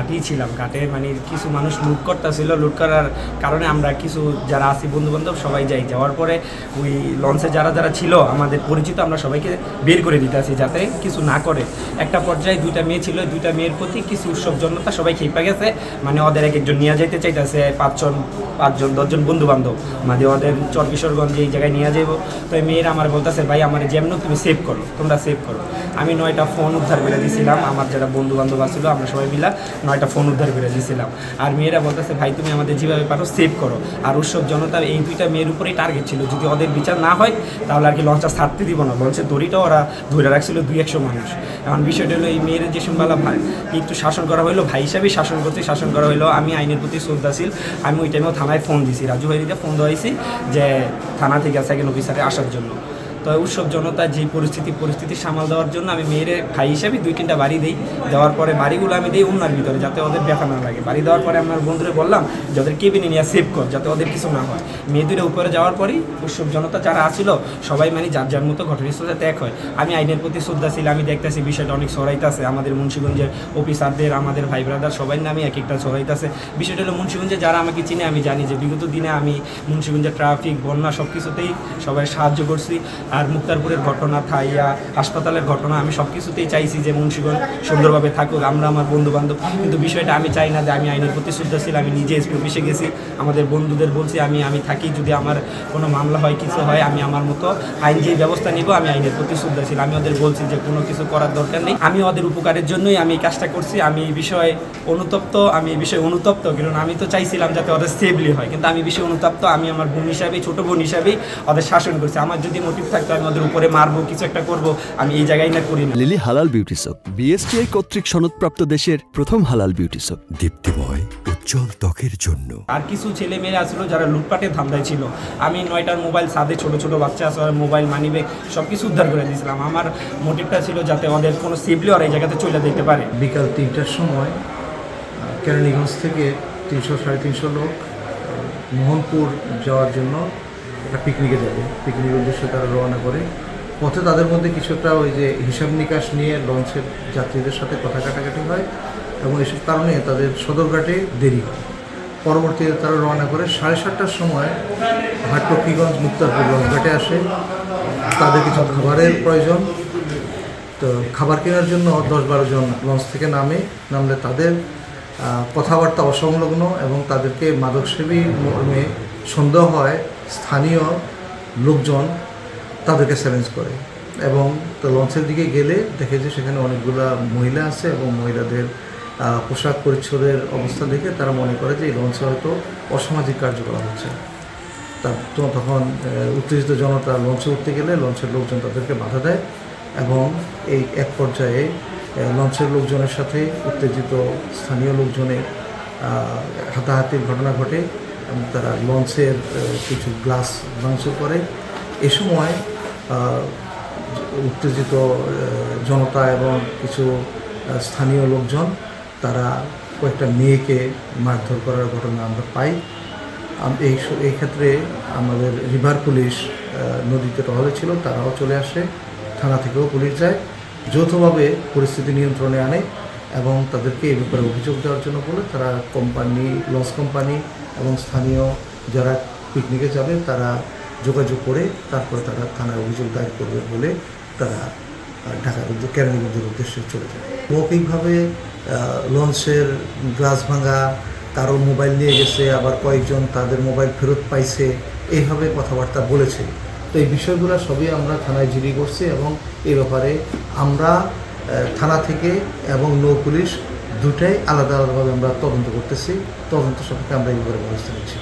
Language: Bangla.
ঘাটেই ছিলাম। ঘাটে মানে কিছু মানুষ লুট করতেছিল, লুট করার কারণে আমরা কিছু যারা আছি বন্ধুবান্ধব সবাই যাওয়ার পরে ওই লঞ্চে যারা যারা ছিল আমাদের পরিচিত, আমরা সবাইকে বের করে দিতে আসি যাতে কিছু না করে। একটা পর্যায়ে 2টা মেয়ে ছিল, 2টা মেয়ের প্রতি কিছু উৎসব জনতা সবাই খেপে গেছে, মানে ওদের এক একজন নিয়ে যাইতে চাইতেছে, 5জন 10জন বন্ধুবান্ধব, মানে ওদের চরকিশোরগঞ্জ এই জায়গায় নিয়ে যাইব। তো এই মেয়েরা আমার বলতেছে ভাই আমার যেমন তুমি সেভ করো, তোমরা সেভ করো। আমি 9টা ফোন উদ্ধার করে দিয়েছিলাম, আমার যারা বন্ধু বান্ধব ছিল আমরা সবাই মিলা 9টা ফোন উদ্ধার করে দিয়েছিলাম। আর মেয়েরা বলতেছে ভাই তুমি আমাদের যেভাবে পারো সেভ করো। আর উৎসব জনতার এই 2টা মেয়ের উপরেই টার্গেট ছিল, যদি ওদের বিচার না হয় তাহলে আর কি লঞ্চটা ছাড়তে দিব না। লঞ্চের দড়িটাও ওরা ধরে রাখছিল 200-100 মানুষ। এখন বিষয়টা হলো এই মেয়ের যে সম্বালা ভাই একটু শাসন করা হলো, ভাই হিসাবেই শাসন করা হলো। আমি আইনের প্রতি শ্রদ্ধাশীল, আমি ওই টাইমেও থানায় ফোন দিছি, রাজু ভাইরিতে ফোন দেওয়াইছি যে থানা থেকে সেকেন্ড অফিসারে আসার জন্য। তো উৎসব জনতার যে পরিস্থিতি সামাল দেওয়ার জন্য আমি মেয়ের ভাই হিসাবে 2-3টা বাড়ি দিই। দেওয়ার পরে বাড়িগুলো আমি দিই অন্যার ভিতরে যাতে ওদের ব্যথা না লাগে। বাড়ি দেওয়ার পরে আমার বন্ধুরে বললাম যে ওদের কেবিনে নিয়ে সেভ কর যাতে ওদের কিছু না হয়। মেয়ে 2টা উপরে যাওয়ার পরেই উৎসব জনতা যারা আসছিল সবাই মানে যার যার মতো ঘটনাস্থলে ত্যাগ হয়। আমি আইনের প্রতি শ্রদ্ধাশীল, আমি দেখতেছি বিষয়টা অনেক ছড়াইতেছে, আমাদের মুন্সিগঞ্জের অফিসারদের, আমাদের ভাই ব্রাদার সবাই নামে এক একটা ছড়াইতেছে। বিষয়টা হলো মুন্সিগঞ্জে যারা আমাকে চিনে আমি জানি যে বিগত দিনে আমি মুন্সিগঞ্জের ট্রাফিক, বন্যা সব কিছুতেই সবাই সাহায্য করছি। আর মুক্তারপুরের ঘটনা, থাইয়া হাসপাতালের ঘটনা, আমি সব কিছুতেই চাইছি যে মুন্সিগঞ্জ সুন্দরভাবে থাকুক, আমরা আমার বন্ধুবান্ধব। কিন্তু বিষয়টা আমি চাই না যে আমি আইনের প্রতি শ্রদ্ধাশীল, আমি নিজে এসপি অফিসে গেছি, আমাদের বন্ধুদের বলছি আমি থাকি, যদি আমার কোনো মামলা হয় কিছু হয় আমি আমার মতো আইন যে ব্যবস্থা নিব, আমি আইনের প্রতি শ্রদ্ধাশীল। আমি ওদের বলছি যে কোনো কিছু করার দরকার নেই, আমি ওদের উপকারের জন্যই আমি এই কাজটা করছি। আমি এই বিষয়ে অনুতপ্ত কারণ আমি তো চাইছিলাম যাতে ওদের সেফলি হয়, কিন্তু আমি বিষয়ে অনুতপ্ত। আমি আমার বোন হিসাবেই, ছোটো বোন হিসাবেই ওদের শাসন করছি। আমার যদি মোটিভ থাকতো আমি ওদের উপরে মারবো, কিছু একটা করবো, আমি এই জায়গায় না করি না। লিলি হালাল বিউটি সোপ, বিএসটিআই কর্তৃক সনদপ্রাপ্ত দেশের প্রথম হালাল বিউটি সোপ, দীপ্তিময় উজ্জ্বল ত্বকের জন্য। আর কিছু ছেলে মেয়েরা আসলো যারা লুটপাটের ধান্দায় ছিল। আমি 9টার মোবাইল ছাদে ছোট বাচ্চা আছে, মোবাইল মানিব্যাগ সব কিছু উদ্ধার করে দিয়েছিলাম। আমার মোটিভটা ছিল যাতে ওদের কোনো সেফলি ওরা এই জায়গাতে চলে যেতে পারে। বিকাল 3টার সময় কেরানীগঞ্জ থেকে 300-350 লোক মোহনপুর যাওয়ার জন্য একটা পিকনিকে যাবে। পিকনিকের উদ্দেশ্যে তারা রওনা করে। পথে তাদের মধ্যে কিছুটা ওই যে হিসাব নিকাশ নিয়ে লঞ্চের যাত্রীদের সাথে কথা কাটাকাটি হয় এবং এসব কারণে তাদের সদরঘাটে দেরি হয়। পরবর্তীতে তারা রওনা করে 7:30টার সময় হাটপকিগঞ্জ মুক্তারপুর লঞ্চঘাটে আসে। তাদের কিছু খাবারের প্রয়োজন, তো খাবার কেনার জন্য 10-12 জন লঞ্চ থেকে নামলে তাদের কথাবার্তা অসংলগ্ন এবং তাদেরকে মাদকসেবী মর্মে সন্দেহ হয়। স্থানীয় লোকজন তাদেরকে চ্যালেঞ্জ করে এবং তো লঞ্চের দিকে গেলে দেখে যে সেখানে অনেকগুলা মহিলা আছে এবং মহিলাদের পোশাক পরিচ্ছদের অবস্থা দেখে তারা মনে করে যে এই লঞ্চে হয়তো অসামাজিক কার্যকলাপ হচ্ছে। তখন উত্তেজিত জনতা লঞ্চে উঠতে গেলে লঞ্চের লোকজন তাদেরকে বাধা দেয় এবং এই এক পর্যায়ে লঞ্চের লোকজনের সাথে উত্তেজিত স্থানীয় লোকজনের হাতাহাতির ঘটনা ঘটে এবং তারা লঞ্চের কিছু গ্লাস ভাঙচুর করে। এ সময় উত্তেজিত জনতা এবং কিছু স্থানীয় লোকজন তারা কয়েকটা মেয়েকে মারধর করার ঘটনা আমরা পাই। এই ক্ষেত্রে আমাদের রিভার পুলিশ নদীতে টহলে ছিল, তারাও চলে আসে, থানা থেকেও পুলিশ যায়, যৌথভাবে পরিস্থিতি নিয়ন্ত্রণে আনে এবং তাদেরকে এই ব্যাপারে অভিযোগ দেওয়ার জন্য বলে তারা লঞ্চ কোম্পানি এবং স্থানীয় যারা পিকনিকে যাবে তারা যোগাযোগ করে তারপরে তারা থানায় অভিযোগ দায়ের করবে বলে তারা কেরানীগঞ্জের উদ্দেশ্যে চলে যায়। মৌখিকভাবে লঞ্চের গ্লাস ভাঙা, কারো মোবাইল নিয়ে গেছে, আবার কয়েকজন তাদের মোবাইল ফেরত পাইছে, এইভাবে কথাবার্তা বলেছে। তো এই বিষয়গুলো সবই আমরা থানায় জিডি করছি এবং এই ব্যাপারে আমরা থানা থেকে এবং নৌ পুলিশ দুটাই আলাদাভাবে আমরা তদন্ত করতেছি। তদন্ত সাপেক্ষে আমরা এই ব্যাপারে ব্যবস্থা নিচ্ছি।